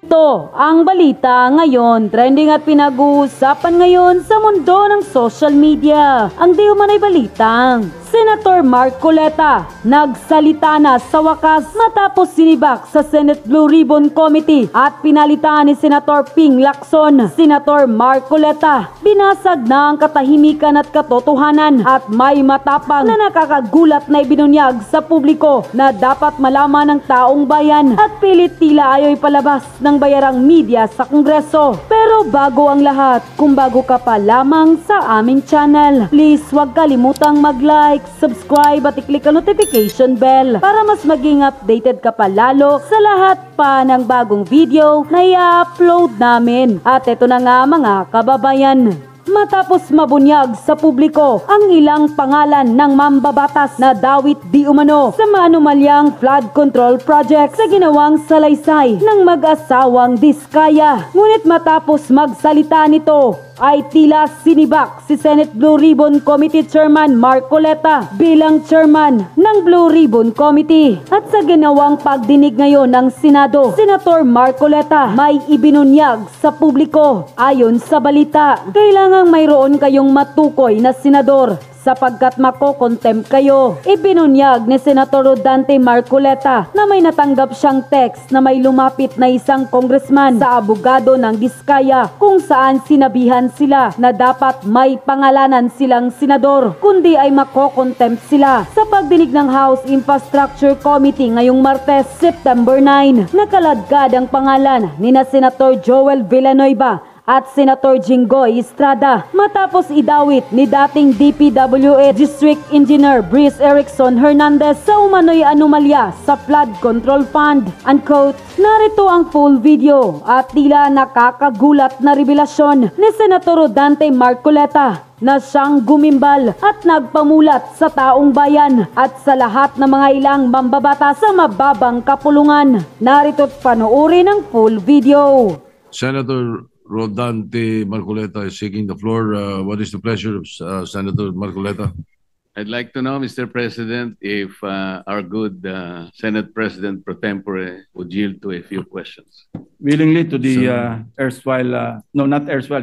Ito ang balita ngayon, trending at pinag-uusapan ngayon sa mundo ng social media. Ang di umanay balitang Senator Marcoleta nagsalita na sa wakas matapos sinibak sa Senate Blue Ribbon Committee at pinalitan ni Senator Ping Lacson. Senator Marcoleta, binasag na ang katahimikan at katotohanan at may matapang na nakakagulat na ibinunyag sa publiko na dapat malaman ng taong bayan at pilit tila ayaw ipalabas ng bayarang media sa Kongreso. Pero bago ang lahat, kung bago ka pa lamang sa aming channel, please huwag kalimutang mag-like, subscribe at i-click ang notification bell para mas maging updated ka pa lalo sa lahat pa ng bagong video na i-upload namin. At ito na nga mga kababayan, matapos mabunyag sa publiko ang ilang pangalan ng mambabatas na dawit di umano sa maanumalyang flood control project sa ginawang salaysay ng mag-asawang Diskaya. Ngunit matapos magsalita nito ay tila sinibak si Senate Blue Ribbon Committee Chairman Marcoleta bilang chairman ng Blue Ribbon Committee. At sa ginawang pagdinig ngayon ng Senado, Senator Marcoleta may ibinunyag sa publiko. Ayon sa balita, kailangang mayroon kayong matukoy na senador sapagkat makokontempt kayo. Ibinunyag ni Senator Rodante Marcoleta na may natanggap siyang text na may lumapit na isang congressman sa abogado ng Diskaya kung saan sinabihan sila na dapat may pangalanan silang senador kundi ay makokontempt sila. Sa pagdinig ng House Infrastructure Committee ngayong Martes, September 9, nakaladkad ang pangalan ni na Senator Joel Villanueva at Senator Jinggoy Estrada matapos idawit ni dating DPWH District Engineer Brice Erickson Hernandez sa umano'y anomalya sa Flood Control Fund. Unquote. Narito ang full video at tila nakakagulat na revelasyon ni Senator Rodante Marcoleta na siyang gumimbal at nagpamulat sa taong bayan at sa lahat ng mga ilang mambabatas sa mababang kapulungan. Narito't panoorin ang full video. Senator Rodante Marcoleta is seeking the floor. What is the pleasure of Senator Marcoleta? I'd like to know, Mr. President, if our good Senate President pro tempore would yield to a few questions. Willingly to the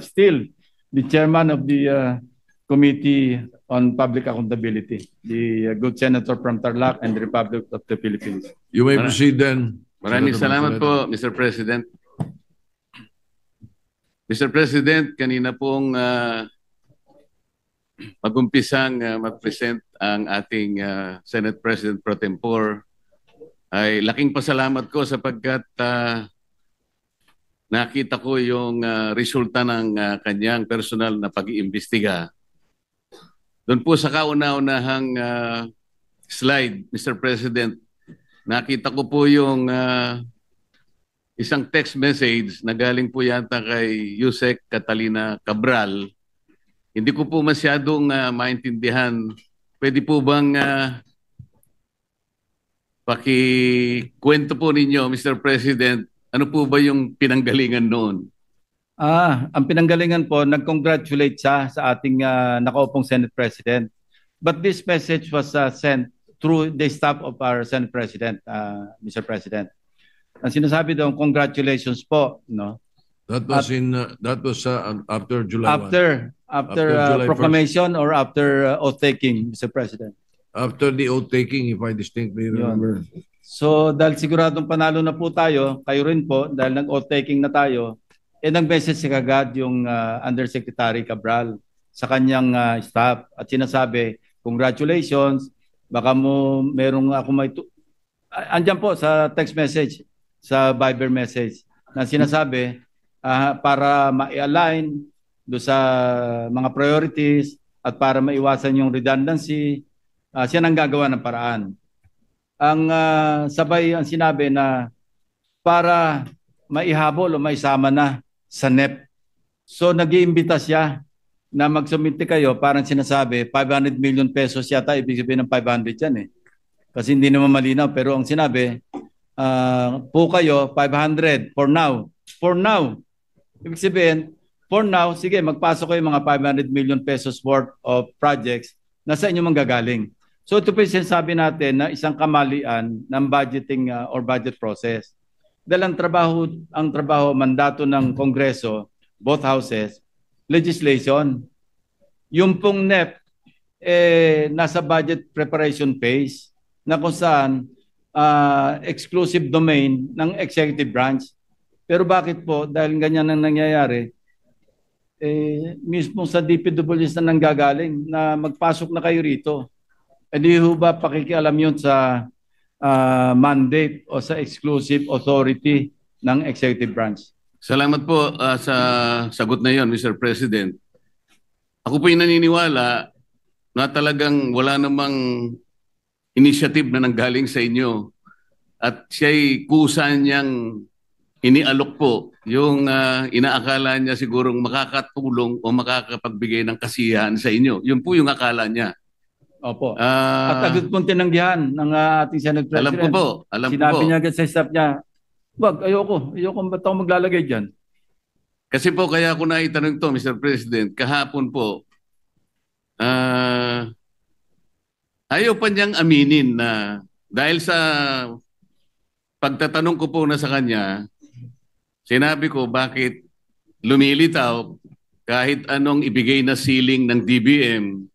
still the chairman of the Committee on Public Accountability, the good senator from Tarlac and the Republic of the Philippines. You may proceed then. Maraming salamat po, Mr. President. Mr. President, kanina pong mag-umpisang mag-present ang ating Senate President pro tempore, ay laking pasalamat ko sapagkat nakita ko yung resulta ng kanyang personal na pag-iimbestiga. Doon po sa kauna-unahang slide, Mr. President, nakita ko po yung isang text message na galing po yata kay Yusek Catalina Cabral. Hindi ko po masyadong maintindihan. Pwede po bang pakikwento po ninyo, Mr. President, ano po ba yung pinanggalingan noon? Ang pinanggalingan po, nag-congratulate siya sa ating nakaupong Senate President. But this message was sent through the staff of our Senate President, Mr. President. Ang sinasabi doon, congratulations po, no? That was after July 1. After July proclamation 1st. Or after oath-taking, Mr. President? After the oath-taking, if I distinctly remember. So, dahil siguradong panalo na po tayo, kayo rin po, dahil nag-oath-taking na tayo, nag-message si kagad yung Undersecretary Cabral sa kanyang staff at sinasabi, congratulations, baka mo merong ako may... Andyan po sa text message, sa Viber message na sinasabi para ma-align do sa mga priorities at para maiwasan yung redundancy, siya nang gagawa ng paraan. Ang sabay ang sinabi na para maihabol o maisama na sa NEP. So nag-iimbita siya na magsumite kayo, parang sinasabi 500 million pesos yata, ibig sabihin ng 500 yan eh. Kasi hindi naman malinaw, pero ang sinabi po kayo 500 for now. For now. Ibig sabihin, for now, sige, magpasok kayo mga 500 million pesos worth of projects na sa inyo manggagaling. So ito po yung sinasabi natin na isang kamalian ng budgeting or budget process. Dahil ang trabaho, mandato ng Kongreso, both houses, legislation. Yung pong NEP, nasa budget preparation phase na kung saan exclusive domain ng executive branch. Pero bakit po, dahil ganyan ang nangyayari, mismo sa DPWs na nanggagaling na magpasok na kayo rito. Hindi ho ba pakikialam yun sa mandate o sa exclusive authority ng executive branch? Salamat po sa sagot na yon, Mr. President. Ako po yung naniniwala na talagang wala namang initiative na nanggaling sa inyo at siya'y kusa niyang inialok po yung inaakala niya sigurong makakatulong o makakapagbigay ng kasiyahan sa inyo. Yun po yung akala niya. Opo. At agad pong tinanggihan ng ating Senate President. Alam ko po. Sinabi niya agad sa staff niya, wag, ayoko ba't ako maglalagay dyan? Kasi po kaya ako naitanong to, Mr. President, kahapon po, ayaw pa niyang aminin na dahil sa pagtatanong ko po na sa kanya, sinabi ko bakit lumilitaw kahit anong ibigay na ceiling ng DBM,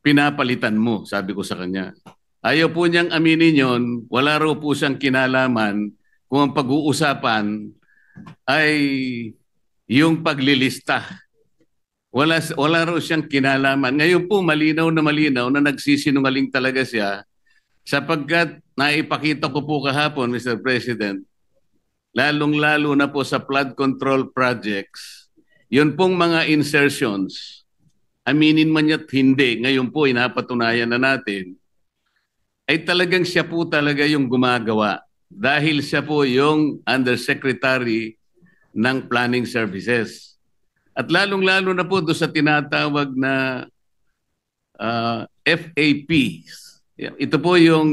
pinapalitan mo, sabi ko sa kanya. Ayaw po niyang aminin yon, wala raw po siyang kinalaman kung ang pag-uusapan ay yung paglilista. Wala raw siyang kinalaman. Ngayon po malinaw na nagsisinungaling talaga siya sapagkat naipakita ko po kahapon, Mr. President, lalong-lalo na po sa flood control projects, yun pong mga insertions, aminin man niya't hindi, ngayon po inapatunayan na natin, ay talagang siya po talaga yung gumagawa dahil siya po yung Undersecretary ng Planning Services. At lalong-lalo na po doon sa tinatawag na FAPs. Ito po yung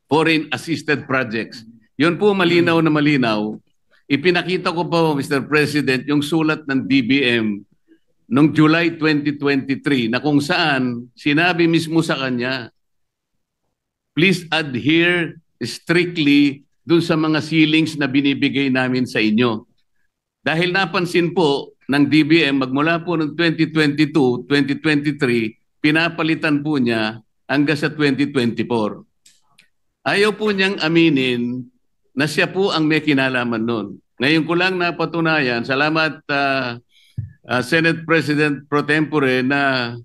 Foreign Assisted Projects. Yun po malinaw na malinaw. Ipinakita ko po, Mr. President, yung sulat ng DBM noong July 2023 na kung saan sinabi mismo sa kanya, please adhere strictly dun sa mga ceilings na binibigay namin sa inyo. Dahil napansin po ng DBM magmula po noong 2022, 2023, pinapalitan po niya hanggang sa 2024. Ayaw po niyang aminin na siya po ang may kinalaman nun. Ngayon ko lang napatunayan, salamat Senate President Pro Tempore na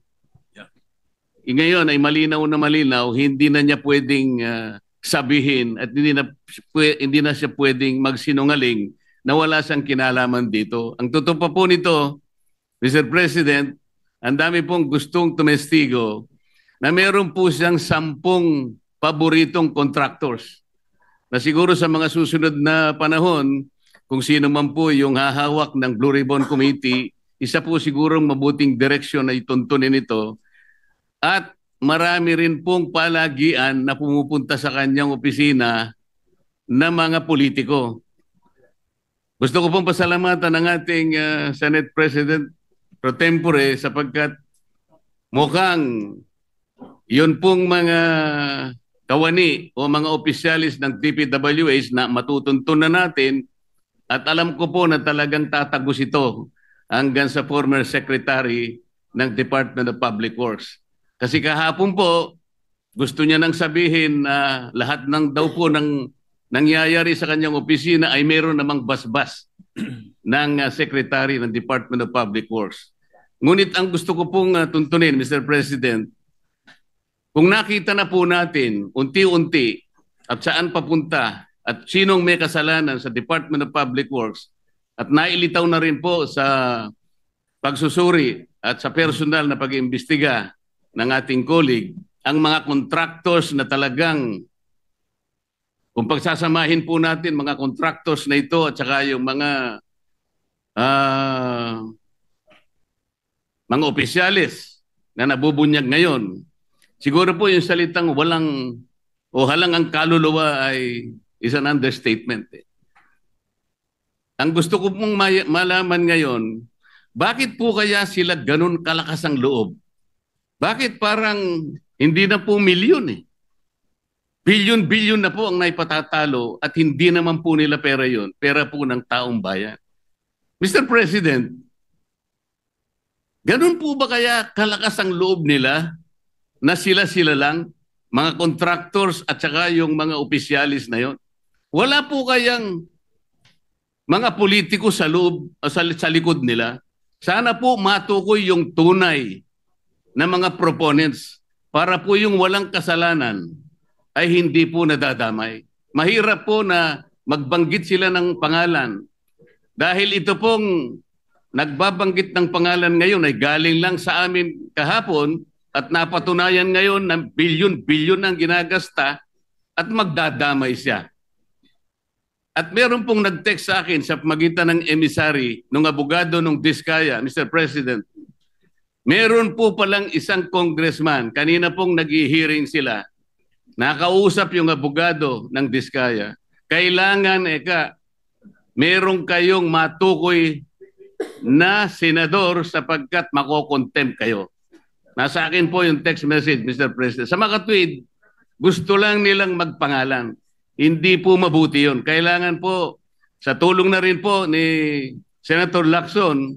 ngayon ay malinaw na malinaw, hindi na niya pwedeng sabihin at hindi na siya pwedeng magsinungaling na wala siyang kinalaman dito. Ang totoo pa po nito, Mr. President, ang dami pong gustong tumestigo na meron po siyang 10 paboritong contractors na siguro sa mga susunod na panahon, kung sino man po yung hahawak ng Blue Ribbon Committee, isa po sigurong mabuting direksyon na ituntunin ito. At marami rin pong palagian na pumupunta sa kanyang opisina na mga politiko. Gusto ko pong pasalamatan ng ating Senate President Pro Tempore sapagkat mukhang yun pong mga kawani o mga opisyalis ng DPWH na matutuntun na natin at alam ko po na talagang tatagos ito hanggang sa former Secretary ng Department of Public Works. Kasi kahapon po, gusto niya nang sabihin na lahat ng daw po ng nangyayari sa kanyang opisina ay meron namang basbas ng Secretary ng Department of Public Works. Ngunit ang gusto ko pong tuntunin, Mr. President, kung nakita na po natin unti-unti at saan papunta at sinong may kasalanan sa Department of Public Works at nailitaw na rin po sa pagsusuri at sa personal na pag-iimbestiga ng ating colleague, ang mga contractors na talagang, kung pagsasamahin po natin mga contractors na ito at saka yung mga opisyalis na nabubunyag ngayon, siguro po yung salitang walang o halang ang kaluluwa ay is an understatement. Ang gusto ko pong malaman ngayon, bakit po kaya sila ganun kalakas ang loob? Bakit parang hindi na po milyon eh? Bilyon-bilyon na po ang naipatatalo at hindi naman po nila pera yun. Pera po ng taong bayan. Mr. President, ganun po ba kaya kalakas ang loob nila na sila-sila lang, mga contractors at saka yung mga opisyalis na yon? Wala po kayang mga politiko sa loob, sa likod nila? Sana po matukoy yung tunay na mga proponents para po yung walang kasalanan ay hindi po nadadamay. Mahirap po na magbanggit sila ng pangalan. Dahil ito pong nagbabanggit ng pangalan ngayon ay galing lang sa amin kahapon at napatunayan ngayon na bilyon-bilyon ang ginagasta at magdadamay siya. At meron pong nag-text sa akin sa magitan ng emissary ng abogado ng Diskaya, Mr. President. Meron po palang isang congressman, kanina pong nag-hearing sila, nakausap yung abogado ng Diskaya. Kailangan, meron kayong matukoy na senador sapagkat makokontempt kayo. Nasa akin po yung text message, Mr. President. Sa mga tweet, gusto lang nilang magpangalan. Hindi po mabuti yun. Kailangan po, sa tulong na rin po ni Senator Lacson,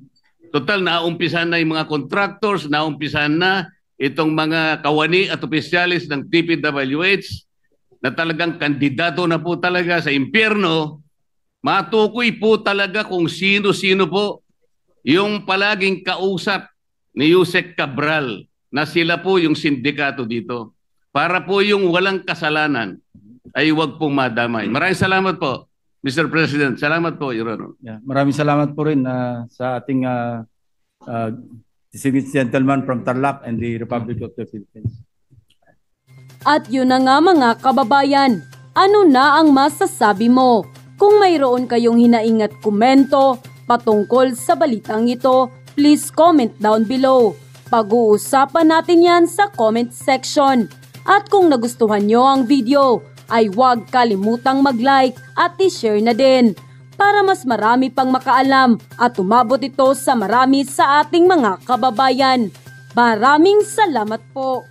total naumpisan na yung mga contractors, naumpisan na itong mga kawani at opisyalis ng DPWH na talagang kandidato na po talaga sa impyerno. Matukoy po talaga kung sino-sino po yung palaging kausap ni Yusek Cabral na sila po yung sindikato dito. Para po yung walang kasalanan ay huwag pong madamay. Maraming salamat po, Mr. President. Salamat po, Your Honor. Yeah, maraming salamat po rin sa ating distinguished gentleman from Tarlac and the Republic of the Philippines. At yun na nga mga kababayan, ano na ang masasabi mo? Kung mayroon kayong hinaingat komento patungkol sa balitang ito, please comment down below. Pag-uusapan natin yan sa comment section. At kung nagustuhan nyo ang video, ay huwag kalimutang mag-like at i-share na din para mas marami pang makaalam at umabot ito sa marami sa ating mga kababayan. Maraming salamat po!